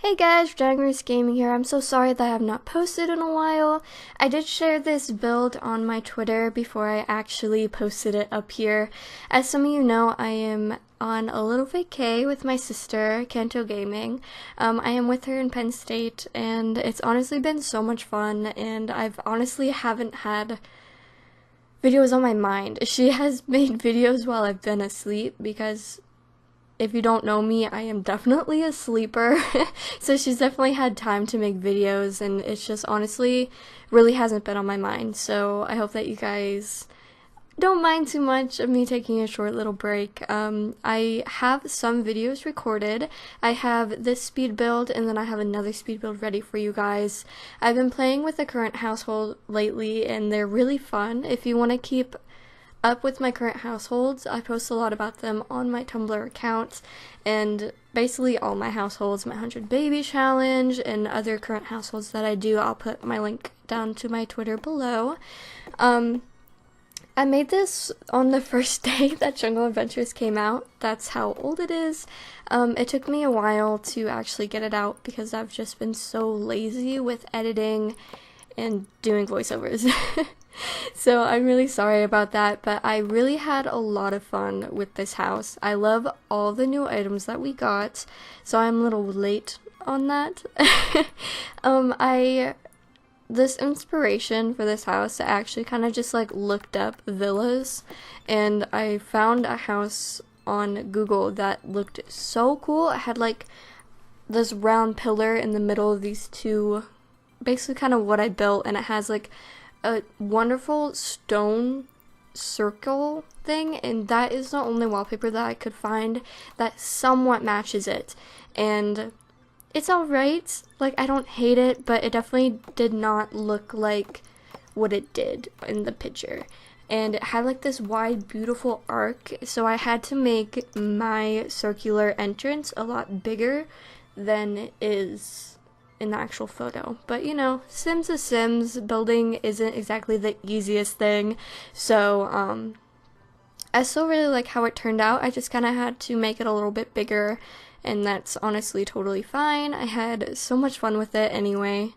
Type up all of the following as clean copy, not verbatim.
Hey guys, Jaguars Gaming here. I'm so sorry that I have not posted in a while. I did share this build on my Twitter before I actually posted it up here. As some of you know, I am on a little vacay with my sister, Kanto Gaming. I am with her in Penn State, and it's honestly been so much fun, and I've honestly haven't had videos on my mind. She has made videos while I've been asleep because if you don't know me, I am definitely a sleeper, so she's definitely had time to make videos, and it's just honestly really hasn't been on my mind, so I hope that you guys don't mind too much of me taking a short little break. I have some videos recorded. I have this speed build, and then I have another speed build ready for you guys. I've been playing with the current household lately, and they're really fun. If you want to keep up with my current households, I post a lot about them on my Tumblr account, and basically all my households, my 100 baby challenge, and other current households that I do, I'll put my link down to my Twitter below. I made this on the first day that Jungle Adventures came out. That's how old it is. It took me a while to actually get it out because I've just been so lazy with editing and doing voiceovers. So I'm really sorry about that, but I really had a lot of fun with this house. I love all the new items that we got, so I'm a little late on that. This inspiration for this house, I actually kind of just like looked up villas, and I found a house on Google that looked so cool. It had like this round pillar in the middle of these two, basically kind of what I built, and it has like a wonderful stone circle thing, and that is the only wallpaper that I could find that somewhat matches it, and it's alright. Like, I don't hate it, but it definitely did not look like what it did in the picture, and it had like this wide beautiful arc, so I had to make my circular entrance a lot bigger than it is in the actual photo. But you know, Sims is Sims. Building isn't exactly the easiest thing, so I still really like how it turned out. I just kind of had to make it a little bit bigger, and that's honestly totally fine. I had so much fun with it anyway,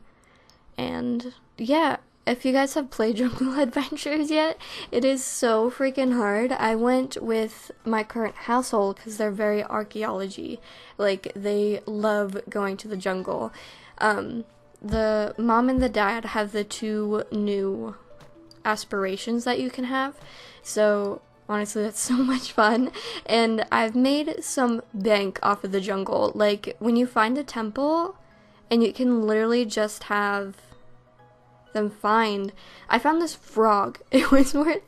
and yeah, if you guys have played Jungle Adventures yet, it is so freaking hard. I went with my current household because they're very archaeology. Like, they love going to the jungle. The mom and the dad have the two new aspirations that you can have, so honestly that's so much fun, and I've made some bank off of the jungle. Like, when you find a temple and you can literally just have them I found this frog. It was worth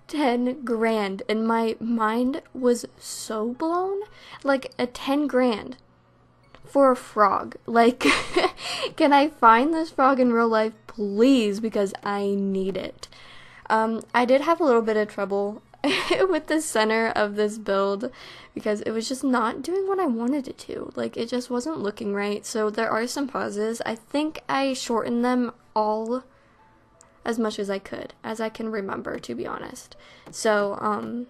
10 grand, and my mind was so blown. Like, a 10 grand for a frog. Like, can I find this frog in real life, please, because I need it. I did have a little bit of trouble with the center of this build because it was just not doing what I wanted it to. Like, it just wasn't looking right, so there are some pauses. I think I shortened them all as much as I could, as I can remember, to be honest. So,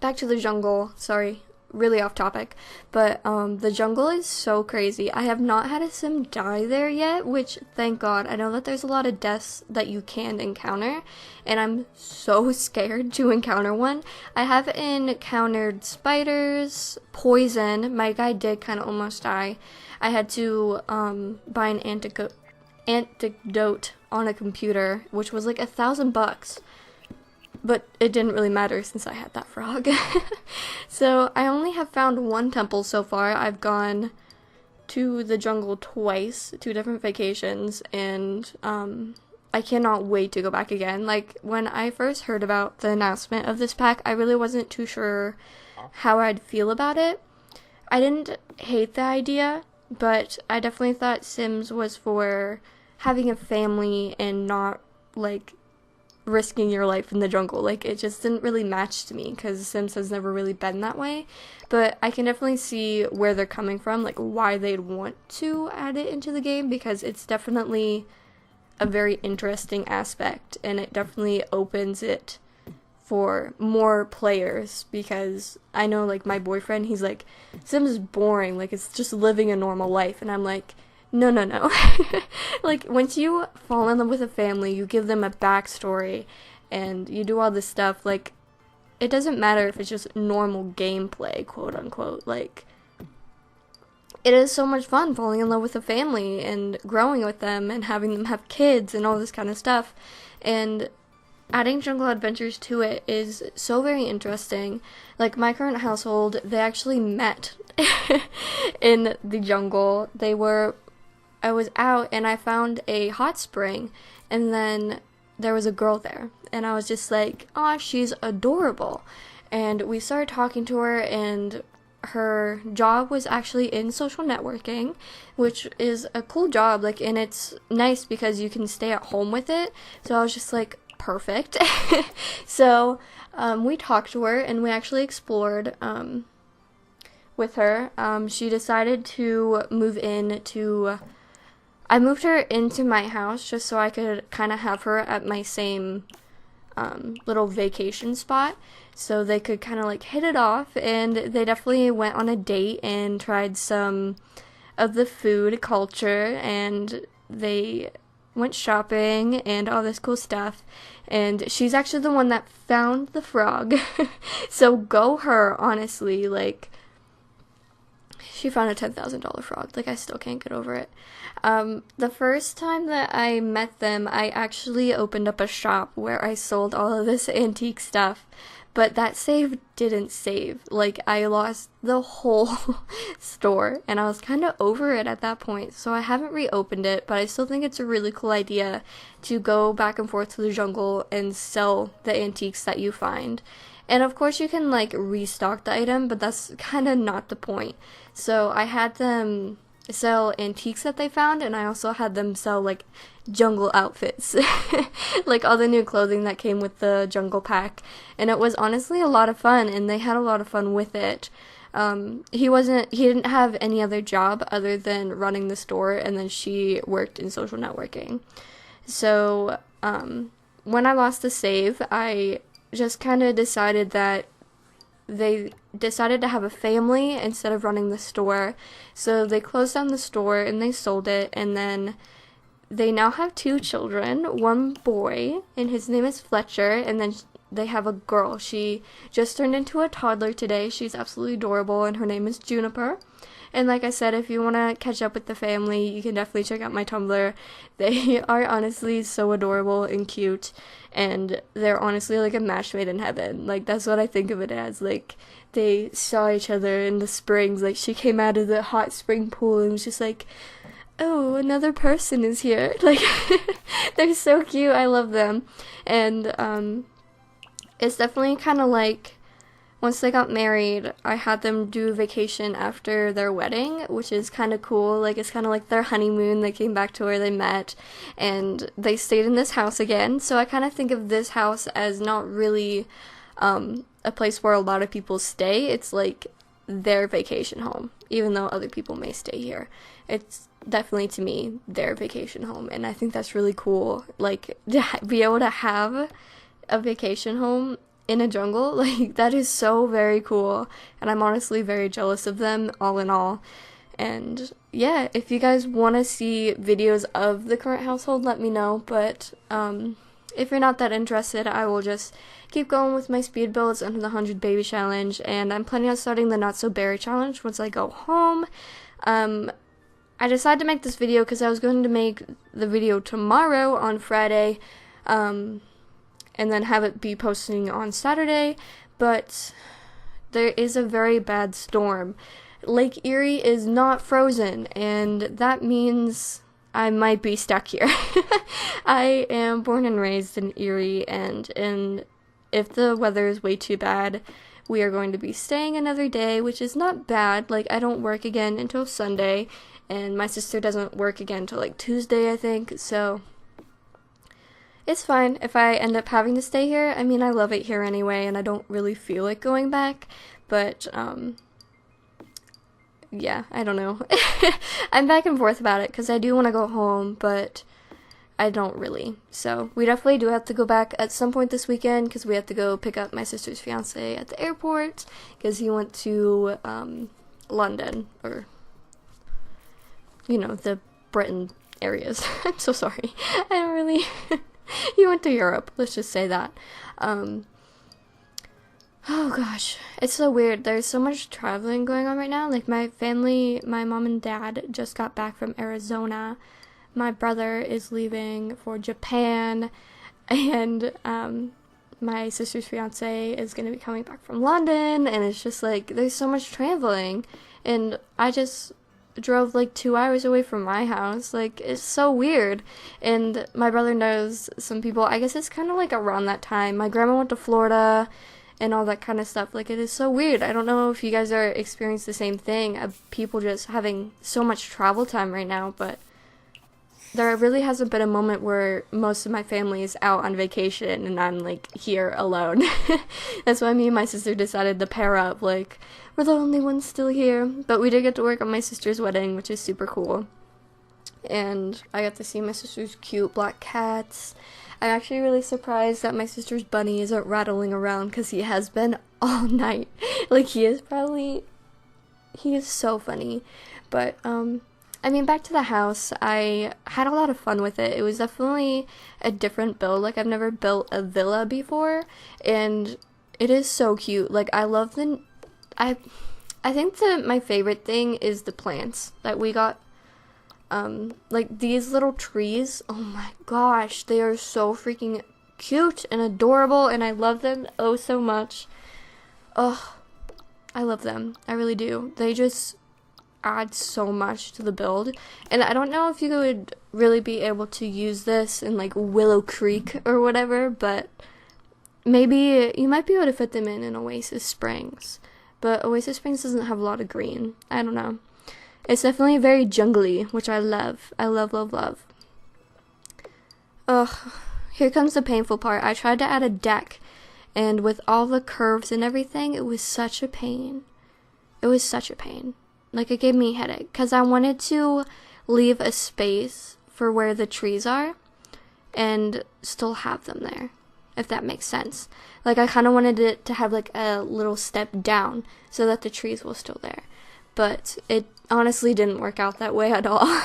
back to the jungle. Sorry, really off topic, but the jungle is so crazy. I have not had a sim die there yet, which, thank God. I know that there's a lot of deaths that you can encounter, and I'm so scared to encounter one. I have encountered spiders, poison. My guy did kind of almost die. I had to buy an antidote on a computer, which was like $1,000, but it didn't really matter since I had that frog. So I only have found one temple so far. I've gone to the jungle twice, 2 different vacations, and I cannot wait to go back again. Like, when I first heard about the announcement of this pack, I really wasn't too sure how I'd feel about it. I didn't hate the idea, but I definitely thought Sims was for having a family and not, like, risking your life in the jungle. Like, it just didn't really match to me because Sims has never really been that way. But I can definitely see where they're coming from, like, why they'd want to add it into the game, because it's definitely a very interesting aspect, and it definitely opens it for more players, because I know, like, my boyfriend, he's like, Sims is boring, like, it's just living a normal life, and I'm like, no, no, no. Like, once you fall in love with a family, you give them a backstory, and you do all this stuff, like, it doesn't matter if it's just normal gameplay, quote unquote, like, it is so much fun falling in love with a family and growing with them and having them have kids and all this kind of stuff. And adding jungle adventures to it is so very interesting. Like, my current household, they actually met in the jungle. I was out and I found a hot spring, and then there was a girl there, and I was just like, oh, she's adorable. And we started talking to her, and her job was actually in social networking, which is a cool job, like, and it's nice because you can stay at home with it. So I was just like, perfect. So we talked to her, and we actually explored with her. She decided to I moved her into my house just so I could kind of have her at my same little vacation spot, so they could kind of like hit it off. And they definitely went on a date and tried some of the food culture, and they went shopping and all this cool stuff. And she's actually the one that found the frog. So go her, honestly. Like, she found a $10,000 frog. Like, I still can't get over it. The first time that I met them, I actually opened up a shop where I sold all of this antique stuff, but that save didn't save. Like, I lost the whole store, and I was kind of over it at that point, so I haven't reopened it, but I still think it's a really cool idea to go back and forth to the jungle and sell the antiques that you find. And of course you can, like, restock the item, but that's kind of not the point. So I had them sell antiques that they found, and I also had them sell, like, jungle outfits. Like, all the new clothing that came with the jungle pack. And it was honestly a lot of fun, and they had a lot of fun with it. He didn't have any other job other than running the store, and then she worked in social networking. So, when I lost the save, I just kind of decided that they decided to have a family instead of running the store. So they closed down the store and they sold it, and then they now have 2 children, one boy, and his name is Fletcher, and then they have a girl. She just turned into a toddler today. She's absolutely adorable, and her name is Juniper. And like I said, if you want to catch up with the family, you can definitely check out my Tumblr. They are honestly so adorable and cute, and they're honestly like a match made in heaven. Like, that's what I think of it as. Like, they saw each other in the springs. Like, she came out of the hot spring pool and was just like, oh, another person is here. Like, they're so cute. I love them. And it's definitely kind of like, once they got married, I had them do a vacation after their wedding, which is kind of cool. Like, it's kind of like their honeymoon. They came back to where they met, and they stayed in this house again. So I kind of think of this house as not really a place where a lot of people stay. It's like their vacation home, even though other people may stay here. It's definitely, to me, their vacation home, and I think that's really cool. Like, to be able to have a vacation home in a jungle, like, that is so very cool, and I'm honestly very jealous of them, all in all. And yeah, if you guys want to see videos of the current household, let me know, but if you're not that interested, I will just keep going with my speed builds under the 100 baby challenge, and I'm planning on starting the not so berry challenge once I go home. I decided to make this video because I was going to make the video tomorrow on Friday, and then have it be posting on Saturday, but there is a very bad storm. Lake Erie is not frozen, and that means I might be stuck here. I am born and raised in Erie, and if the weather is way too bad, we are going to be staying another day, which is not bad. Like, I don't work again until Sunday, and my sister doesn't work again until, like, Tuesday, I think, so it's fine if I end up having to stay here. I mean, I love it here anyway, and I don't really feel like going back, but, yeah, I don't know. I'm back and forth about it, because I do want to go home, but I don't really. So we definitely do have to go back at some point this weekend because we have to go pick up my sister's fiance at the airport because he went to London, or the Britain areas. I'm so sorry. I don't really. He went to Europe. Let's just say that. Oh gosh, it's so weird. There's so much traveling going on right now. Like my family, my mom and dad just got back from Arizona. My brother is leaving for Japan, and my sister's fiance is going to be coming back from London, and it's just like there's so much traveling, and I just drove like 2 hours away from my house. Like, it's so weird. And my brother knows some people. I guess it's kind of like around that time. My grandma went to Florida and all that kind of stuff. Like, it is so weird. I don't know if you guys are experiencing the same thing of people just having so much travel time right now, but there really hasn't been a moment where most of my family is out on vacation and I'm like here alone. That's why me and my sister decided to pair up. Like, we're the only ones still here. But we did get to work on my sister's wedding, which is super cool. And I got to see my sister's cute black cats. I'm actually really surprised that my sister's bunny isn't rattling around because he has been all night. Like, he is so funny. But, I mean, back to the house, I had a lot of fun with it. It was definitely a different build. Like, I've never built a villa before, and it is so cute. Like, I love I think my favorite thing is the plants that we got. Like, these little trees, oh my gosh, they are so freaking cute and adorable, and I love them oh so much. Oh, I love them. I really do. They just add so much to the build, and I don't know if you would really be able to use this in like Willow Creek or whatever, but maybe you might be able to fit them in Oasis Springs, but Oasis Springs doesn't have a lot of green. I don't know. It's definitely very jungly, which I love. I love, love, love. Ugh, here comes the painful part. I tried to add a deck, and with all the curves and everything, it was such a pain. It was such a pain. Like, it gave me a headache because I wanted to leave a space for where the trees are and still have them there, if that makes sense. Like, I kind of wanted it to have like a little step down so that the trees were still there. But it honestly didn't work out that way at all.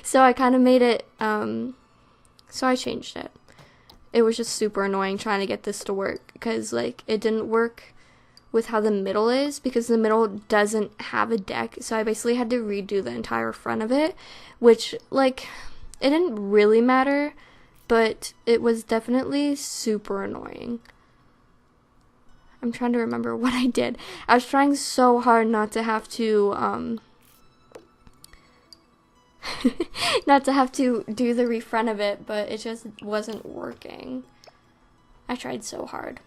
So I kind of made it, so I changed it. It was just super annoying trying to get this to work because, like, it didn't work with how the middle is because the middle doesn't have a deck, so I basically had to redo the entire front of it, which, like, it didn't really matter, but it was definitely super annoying. I'm trying to remember what I did. I was trying so hard not to have to do the refront of it, but it just wasn't working. I tried so hard.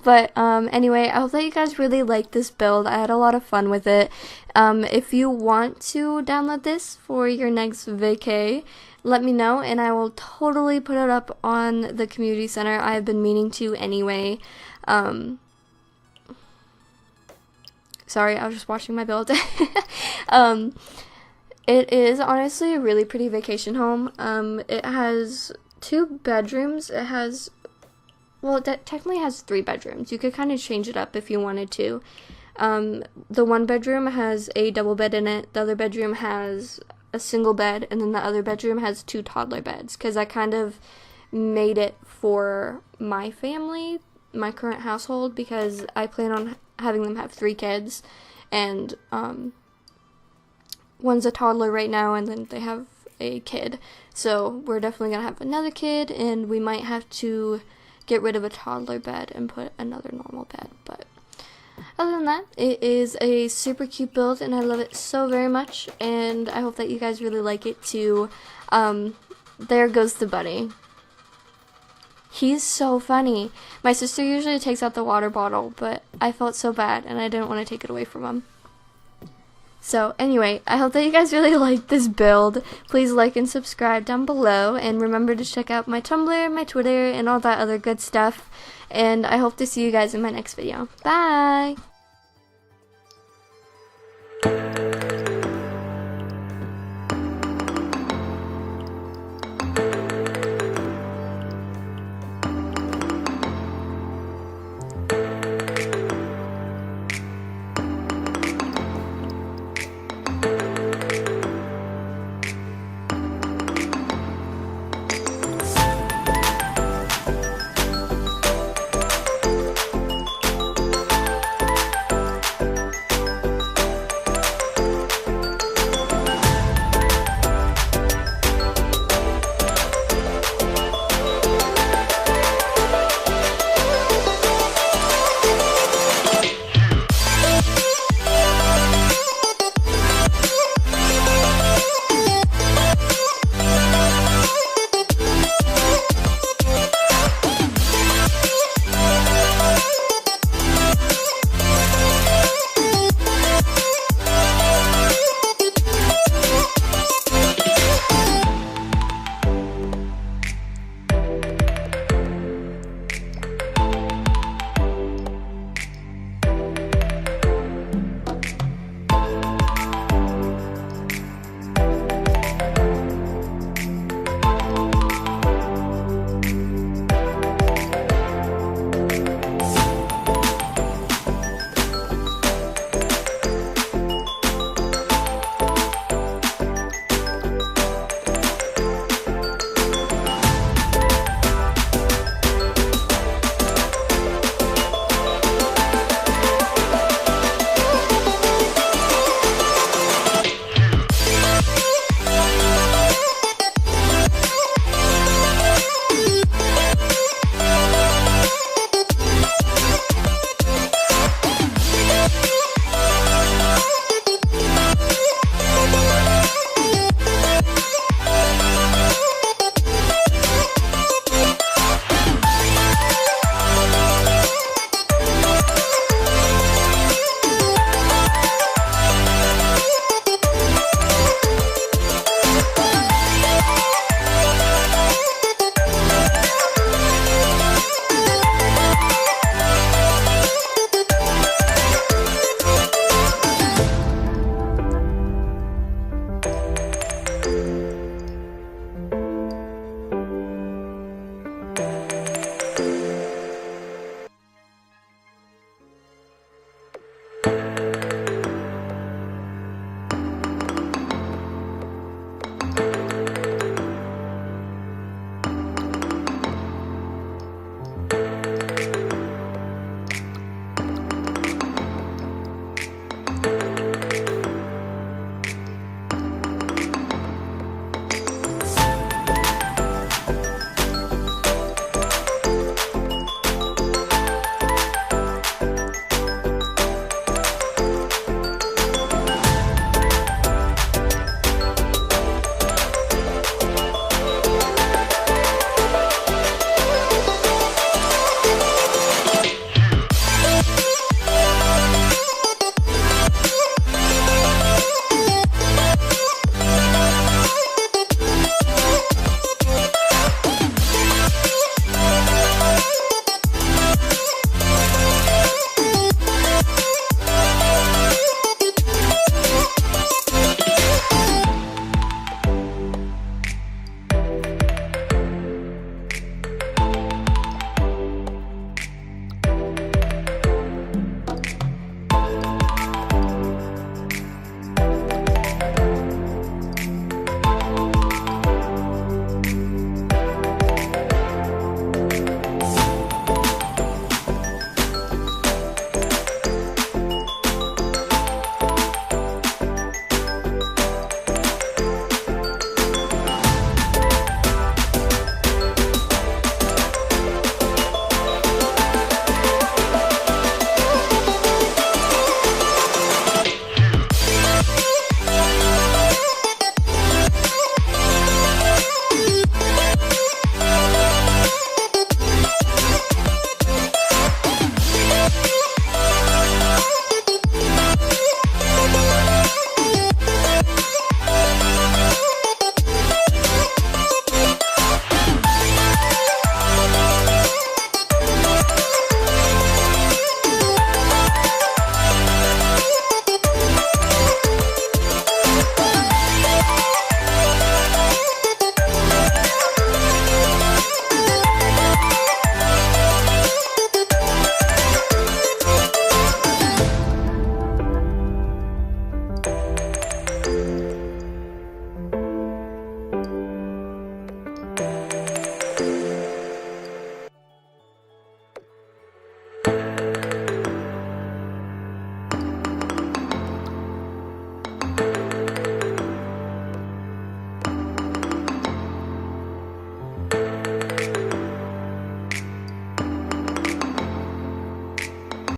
But anyway, I hope that you guys really like this build. I had a lot of fun with it. If you want to download this for your next vacay, let me know and I will totally put it up on the community center. I have been meaning to anyway. Sorry, I was just watching my build. It is honestly a really pretty vacation home. It has 2 bedrooms. It has, well, it technically has 3 bedrooms. You could kind of change it up if you wanted to. The one bedroom has a double bed in it. The other bedroom has a single bed, and then the other bedroom has 2 toddler beds, because I kind of made it for my family, my current household, because I plan on having them have 3 kids, and one's a toddler right now, and then they have a kid, so we're definitely gonna have another kid, and we might have to get rid of a toddler bed and put another normal bed. But other than that, it is a super cute build, and I love it so very much, and I hope that you guys really like it too. There goes the bunny. He's so funny. My sister usually takes out the water bottle, but I felt so bad, and I didn't want to take it away from him. So anyway, I hope that you guys really like this build. Please like and subscribe down below, and remember to check out my Tumblr, my Twitter, and all that other good stuff. And I hope to see you guys in my next video. Bye!